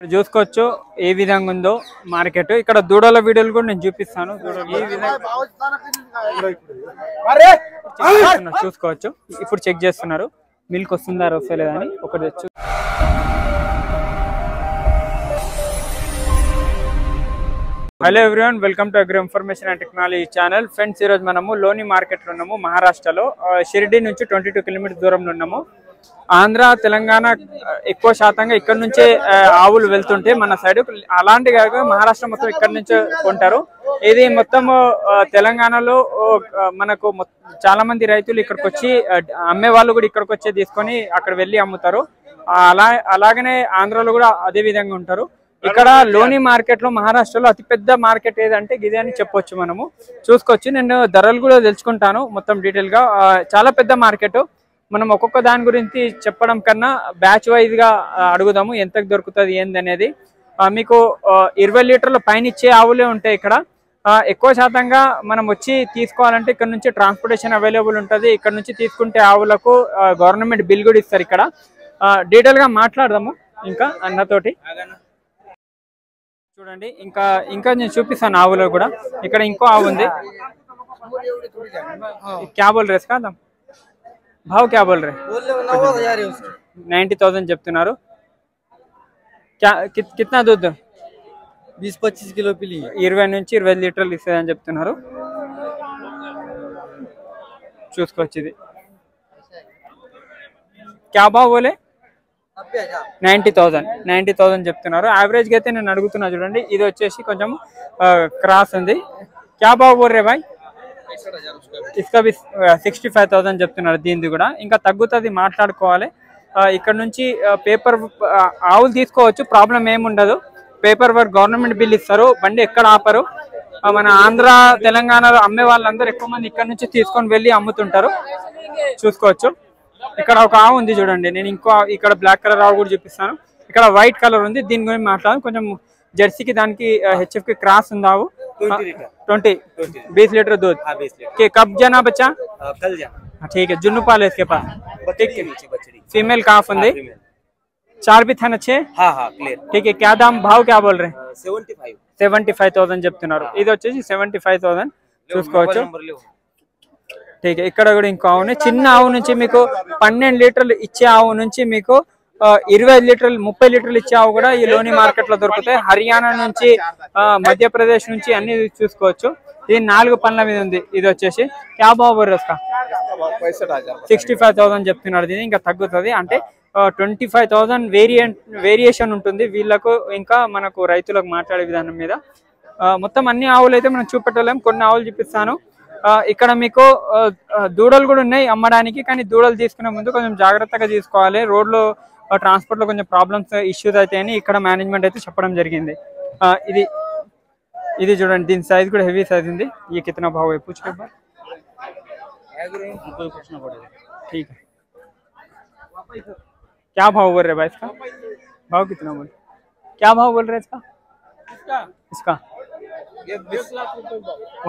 చూసుకోవచ్చు ఏ విధంగా ఉందో మార్కెట్. ఇక్కడ దూడల వీడియోలు కూడా నేను చూపిస్తాను. ఈ విధంగా చూసుకోవచ్చు. ఇప్పుడు చెక్ చేస్తున్నారు మిల్క్ వస్తుందా వస్తలేదని. ఒకటి hello everyone, welcome to agro information and technology channel. Friends, ఈరోజు మనము లోని మార్కెట్లో ఉన్నాము. మహారాష్ట్రలో షిరిడి నుంచి 22 కిలోమీటర్స్ దూరంలో ఉన్నాము. ఆంధ్ర తెలంగాణ ఎక్కువ శాతంగా ఇక్కడ నుంచే ఆవులు వెళ్తుంటే మన సైడ్ అలాంటి కాక మహారాష్ట్ర మొత్తం ఇక్కడ నుంచే కొంటారు. ఇది మొత్తం తెలంగాణలో మనకు చాలా మంది రైతులు ఇక్కడికి వచ్చి అమ్మే వాళ్ళు కూడా ఇక్కడికి వచ్చి తీసుకొని అక్కడ వెళ్ళి అమ్ముతారు. అలాగనే ఆంధ్రలో కూడా అదే విధంగా ఉంటారు. ఇక్కడ లోని మార్కెట్ లో మహారాష్ట్రలో అతిపెద్ద మార్కెట్ ఏదంటే గిదే అని చెప్పొచ్చు. మనము చూసుకోవచ్చు. నేను ధరలు కూడా తెలుసుకుంటాను మొత్తం డీటెయిల్ గా. చాలా పెద్ద మార్కెట్. మనం ఒక్కొక్క దాని గురించి చెప్పడం కన్నా బ్యాచ్ వైజ్ గా అడుగుదాము ఎంతకు దొరుకుతుంది ఏంది అనేది. మీకు 20 లీటర్ల పైన ఇచ్చే ఆవులే ఉంటాయి ఇక్కడ. ఎక్కువ శాతంగా మనం వచ్చి తీసుకోవాలంటే ఇక్కడ నుంచి ట్రాన్స్పోర్టేషన్ అవైలబుల్ ఉంటుంది. ఇక్కడ నుంచి తీసుకుంటే ఆవులకు గవర్నమెంట్ బిల్ కూడా ఇస్తారు. ఇక్కడ డీటెయిల్ గా మాట్లాడదాము ఇంకా అన్నతోటి. చూడండి, ఇంకా నేను చూపిస్తాను ఆవులో కూడా. ఇక్కడ ఇంకో ఆవు ఉంది. క్యా బోల్ రే ఇస్కా భావ్? క్యా బోల్ రే? 90,000 చెప్తున్నారు. కిतना दूध? 20-25 किलो पिली. 20 నుంచి 25 లీటర్లు ఇస్తుందని చెప్తున్నారు. చూసుకోవచ్చు. ఇది క్యా భావ్ బోలే? 90,000 చెప్తున్నారు. యావరేజ్ గా అయితే నేను అడుగుతున్నా. చూడండి, ఇది వచ్చేసి కొంచెం క్రాస్ ఉంది. క్యా భావ్ బోల్ రే భాయ్? ఇసుక 65,000 చెప్తున్నారు. దీనిది కూడా ఇంకా తగ్గుతుంది, మాట్లాడుకోవాలి. ఇక్కడ నుంచి పేపర్ ఆవులు తీసుకోవచ్చు, ప్రాబ్లం ఏముండదు. పేపర్ వర్క్ గవర్నమెంట్ బిల్ ఇస్తారు. బండి ఎక్కడ ఆపరు. మన ఆంధ్ర తెలంగాణలో అమ్మే వాళ్ళందరూ ఎక్కువ మంది ఇక్కడ నుంచి తీసుకొని వెళ్ళి అమ్ముతుంటారు. చూసుకోవచ్చు. ఇక్కడ ఒక ఆవు ఉంది చూడండి. నేను ఇంకో ఇక్కడ బ్లాక్ కలర్ ఆవు కూడా చూపిస్తాను. ఇక్కడ వైట్ కలర్ ఉంది. దీని గురించి మాట్లాడదాం. కొంచెం జెర్సీకి దానికి హెచ్ఎఫ్ కి క్రాస్ ఉంది ఆవు. 20 लीटर दूध के कब जाना बच्चा? कल जाना. ठीक है. जुन्नू पाल है इसके पास. ठीक है. फीमेल काफ ఉంది. 4 भी था अच्छे. हाँ क्लियर. ठीक है. क्या दाम भाव क्या बोल रहे हैं? 75,000 చెప్తున్నారు. ఇది వచ్చేసి 75,000 చూసుకోవచ్చు. ठीक है. ఇక్కడ కూడా ఇంకో ఆవు చిన్న ఆవు నుంచి మీకు 12 లీటర్లు ఇచ్చే ఆవు నుంచి మీకు 25 లీటర్లు 30 లీటర్లు ఇచ్చే ఆవు కూడా ఈ లోని మార్కెట్ లో దొరుకుతాయి. హర్యానా నుంచి మధ్యప్రదేశ్ నుంచి అన్ని చూసుకోవచ్చు. ఇది 4 పళ్ళ మీద ఉంది. ఇది వచ్చేసి క్యా భావ్ బోల్ రే ఇస్కా? 65,000 చెప్తున్నారు. దీని ఇంకా తగ్గుతుంది. అంటే 25,000 వేరియేషన్ ఉంటుంది వీళ్ళకు ఇంకా మనకు రైతులకు మాట్లాడే విధానం మీద. మొత్తం అన్ని ఆవులు అయితే మనం చూపెట్టలేము. కొన్ని ఆవులు చూపిస్తాను. ఇక్కడ మీకు దూడలు కూడా ఉన్నాయి అమ్మడానికి. కానీ దూడలు తీసుకునే ముందు కొంచెం జాగ్రత్తగా తీసుకోవాలి. రోడ్లో ట్రాన్స్పోర్ట్ లో కొంచెం ప్రాబ్లమ్స్ ఇష్యూస్ అవుతాయని ఇక్కడ మేనేజ్మెంట్ అయితే చెప్పడం జరిగింది. ఇది చూడండి, దీని సైజ్ కూడా హెవీ సైజ్ ఉంది. ये कितना भाव है? पूछ के बार पूछना पड़ेगा. ठीक है. क्या भाव बोल रहे भाई इसका? भाव कितना बोल? क्या भाव बोल रहे इसका?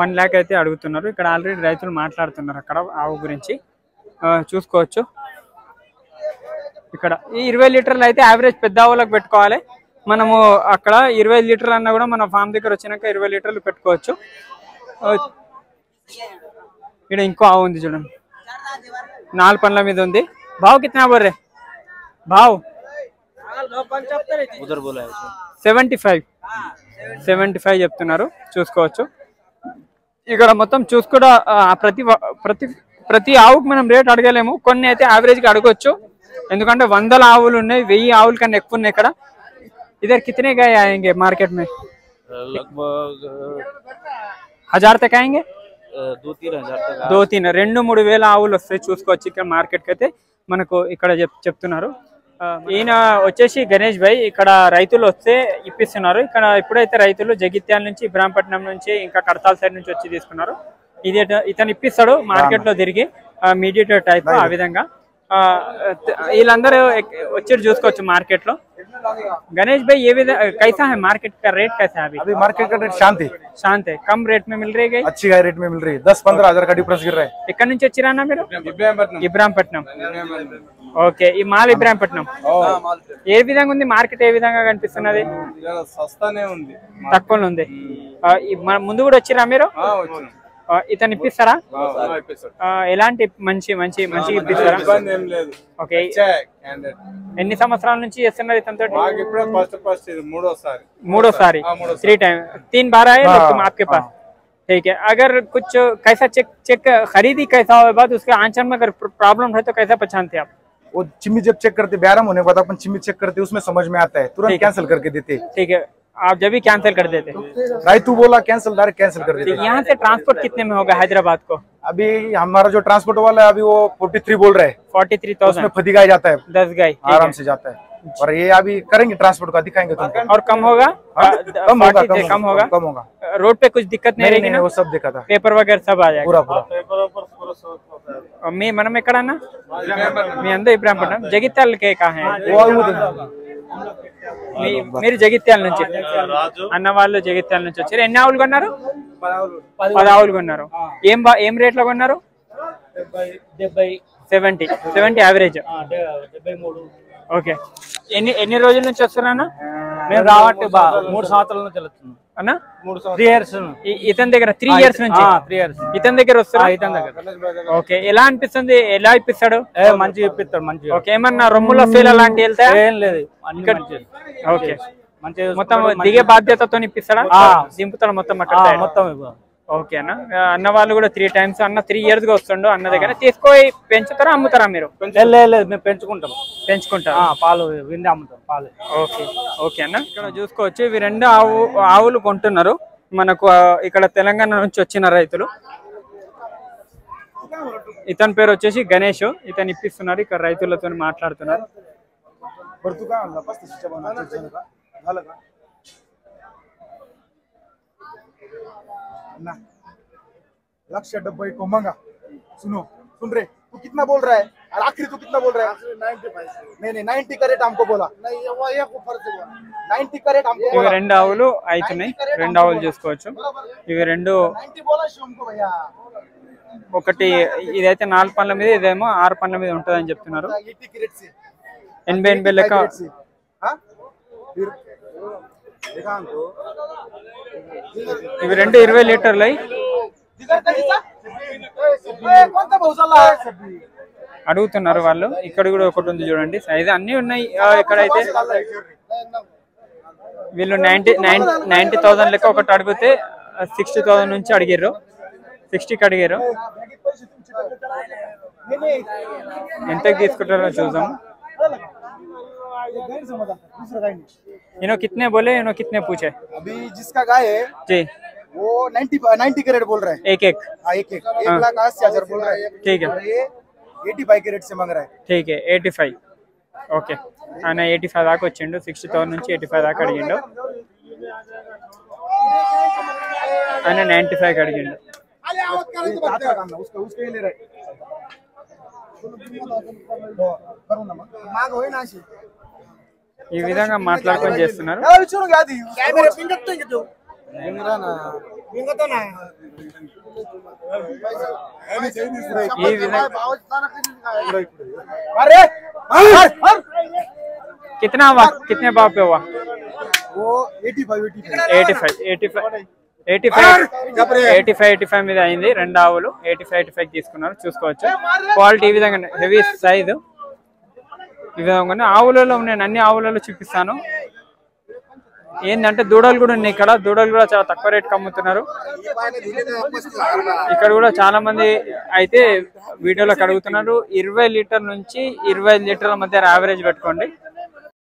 1 लाख అయితే అడుగుతున్నారు. ఇక్కడ ఆల్రెడీ రైతులు మాట్లాడుతున్నారు అక్కడ ఆవు గురించి. చూసుకోవచ్చు. ఇక్కడ ఈ 20 లీటర్లు అయితే యావరేజ్ పెద్ద ఆవులకు పెట్టుకోవాలి. మనము అక్కడ 20 లీటర్లు అన్నా కూడా మన ఫామ్ దగ్గర వచ్చినాక 20 లీటర్లు పెట్టుకోవచ్చు. ఇక్కడ ఇంకో ఆవు ఉంది చూడండి, 4 పళ్ళ మీద ఉంది. భావ్ కిतना बोल रहे? భావ్ 75 చెప్తున్నారు. చూసుకోవచ్చు. ఇక్కడ మొత్తం చూసుకుంటా ప్రతి ఆవుకు మనం రేట్ అడగలేము. కొన్ని అయితే యావరేజ్ గా అడగొచ్చు. ఎందుకంటే 100 ఆవులు ఉన్నాయి, 1000 ఆవుల కన్నా ఎక్కువ ఉన్నాయి ఇక్కడ. इधर कितने गए आएंगे मार्केट में? लगभग 1000 तक आएंगे. 2-3 2-3 వేల ఆవులు వస్తాయి. చూసుకోవచ్చు. ఇక్కడ మార్కెట్ కి అయితే మనకు ఇక్కడ చెప్తున్నారు. ఈయన వచ్చేసి గణేష్ భాయ్. ఇక్కడ రైతులు వస్తే ఇప్పిస్తున్నారు. ఇక్కడ ఇప్పుడైతే రైతులు జగిత్యాల నుంచి, ఇబ్రాంపట్నం నుంచి, ఇంకా కడతాల్ సైడ్ నుంచి వచ్చి తీసుకున్నారు. ఇది ఇతను ఇప్పిస్తాడు మార్కెట్ లో తిరిగి మీడియేటర్ టైప్. ఆ విధంగా వీళ్ళందరూ వచ్చి చూసుకోవచ్చు మార్కెట్ లో. गणेश भाई ये कैसा है मार्केट का रेट? कैसा है अभी मार्केट का रेट शांत है. कम रेट में मिल रही है. अच्छी रेट में मिल रही है. 10-15 हजार का डिफरेंस गिर रहा है. ఇక్కడ నుంచి వచ్చిరానా మీరు? ఇబ్రాంపట్నం. ఓకే ఈ మాల్ ఇబ్రాహీంపట్నం ఏ విధంగా ఉంది మార్కెట్ ఏ విధంగా కనిపిస్తున్నది సస్తానే ఉంది తక్కువ ఉంది ముందు కూడా వచ్చిరా మీరు ఇతను ఇప్పిస్తారా ఎలాంటి మంచి మంచి మంచి ఇప్పిస్తారా ఓకే ఎన్ని సంవత్సరాల నుంచి చేస్తున్నారు ఇతనితో మూడోసారి 3 टाइम 3 बार आए तुम आपके पास ठीक है अगर कुछ कैसा चेक खरीदी कैसा हो बाद उसके आंचल में अगर प्रॉब्लम है तो कैसा पहचानते आप वो चिम्मी जब चेक करते बेरम होने के बाद अपन चिम्मी चेक करते उसमें समझ में आता है तुरंत कैंसिल करके देते ठीक है आप जब भी कैंसिल कर देते राइतू बोला कैंसिल डायरेक्ट कैंसिल कर देते यहाँ से ट्रांसपोर्ट कितने में होगा हैदराबाद को अभी हमारा जो ट्रांसपोर्ट वाला है अभी वो 43 बोल रहे हैं 43,000 उसमें फदी गाय जाता है 10 गाय आराम से जाता है और ये अभी करेंगे ट्रांसपोर्ट का दिखाएंगे तुमको और कम होगा कम होगा रोड पे कुछ दिक्कत नहीं रहेगी ना वो सब दिक्कत है पेपर वगैरह सब आ जाएगा पूरा మీ మనం ఎక్కడన్నా మీ అందరూ ఇబ్రాహీంపట్నం జగిత్యాలకే కాహే మీరు జగిత్యాల నుంచి అన్న వాళ్ళు జగిత్యాల నుంచి వచ్చారు ఎన్ని ఆవులు కొన్నారు 10 ఆవులు కొన్నారు ఏం రేట్ లో కొన్నారు 70 యావరేజ్ ఓకే ఎన్ని రోజుల నుంచి వస్తున్నానా నేను రావట్టే 3 సంవత్సరాల నుంచి వెళ్తున్నాను అన్న 3 ఇయర్స్ ఇతని దగ్గర 3 ఇయర్స్ నుంచి 3 ఇయర్స్ ఇతని దగ్గర వస్తారా ఇతని దగ్గర ఓకే ఎలా అనిపిస్తుంది ఎలా ఇప్పిస్తాడు మంచిగా ఇప్పిస్తాడు మంచిగా ఓకే ఏమన్నా రొమ్ముల ఫీల్ అలాంటి వెళ్తాయా ఏం లేదు అన్ని మంచిగా ఓకే మంచిగా మొత్తం దిగే బాధ్యతతో ఇప్పిస్తాడా దింపుతాడు మొత్తం అక్కడ మొత్తం ఓకే అన్న అన్న వాళ్ళు కూడా 3 టైమ్స్ అన్న 3 ఇయర్స్ గా వస్తుండో అన్న దగ్గర తీసుకో పెంచుతారా అమ్ముతారా మీరు లేదు మేము పెంచుకుంటాం పాలు విండి అమ్ముతాం పాలు ఓకే ఓకే అన్న ఇక్కడ చూసుకోవచ్చు ఇవి 2 ఆవులు కొంటున్నారు మనకు ఇక్కడ తెలంగాణ నుంచి వచ్చిన రైతులు ఇతని పేరు వచ్చేసి గణేష్ ఇతను ఇప్పిస్తున్నారు ఇక్కడ రైతులతో మాట్లాడుతున్నారు ₹1,70,000 को मंगा सुनो सुन रहे तू कितना बोल रहा है और आखिरी तू कितना बोल रहा है 95 नहीं 90 का रेट हमको बोला नहीं वो एक ऊपर से बोला 90 का रेट हमको ఇవి 2 ఆవులు అయితున్నాయి 2 ఆవులు చూసుకోవచ్చు ఇవి 2 90 बोला हमको भैया ఒకటి ఇదైతే 4 పళ్ళ మీద ఇదేమో 6 పళ్ళ మీద ఉంటదని చెప్తున్నారు 80 की रेट से 80 లెక్క हां फिर देखा हमको ఇవి 2 20 లీటర్లు అడుగుతున్నారు వాళ్ళు ఇక్కడ కూడా ఒకటి ఉంది చూడండి సైజ్ అన్ని ఉన్నాయి ఇక్కడైతే వీళ్ళు 90,000 లెక్క ఒకటి అడిగితే 60,000 నుంచి అడిగారు 60కి అడిగారు ఎంతకి తీసుకుంటారో చూద్దాం इन्हों कितने बोले इन्हों कितने पूछे अभी जिसका गाय है जी वो 90 के रेट बोल रहा है एक 1,80,000 बोल रहा है ठीक है ये 85 के रेट से मांग रहा है ठीक है 85 ఓకే ఆయన 85 దాకా వచ్చిండు 60,000 నుంచి 85 దాకా అడిగిండు ఆయన 95 అడిగిండు उसके ले रहा है मांग होई ना ఈ విధంగా మాట్లాడుకొని చేస్తున్నారు ఈ విధంగా कितने भाव पे हुआ वो 85 మీద అయింది 2 ఆవులు 85 తీసుకున్నారు చూసుకోవచ్చు క్వాలిటీ ఈ విధంగా హెవీ సైజు ఈ విధంగా ఆవులలో నేను అన్ని ఆవులలో చూపిస్తాను ఏంటంటే దూడలు కూడా ఉన్నాయి ఇక్కడ దూడలు కూడా చాలా తక్కువ రేట్కి అమ్ముతున్నారు ఇక్కడ కూడా చాలా మంది అయితే వీడియోలోకి అడుగుతున్నారు 20 లీటర్ నుంచి 25 లీటర్ల మధ్య యావరేజ్ పెట్టుకోండి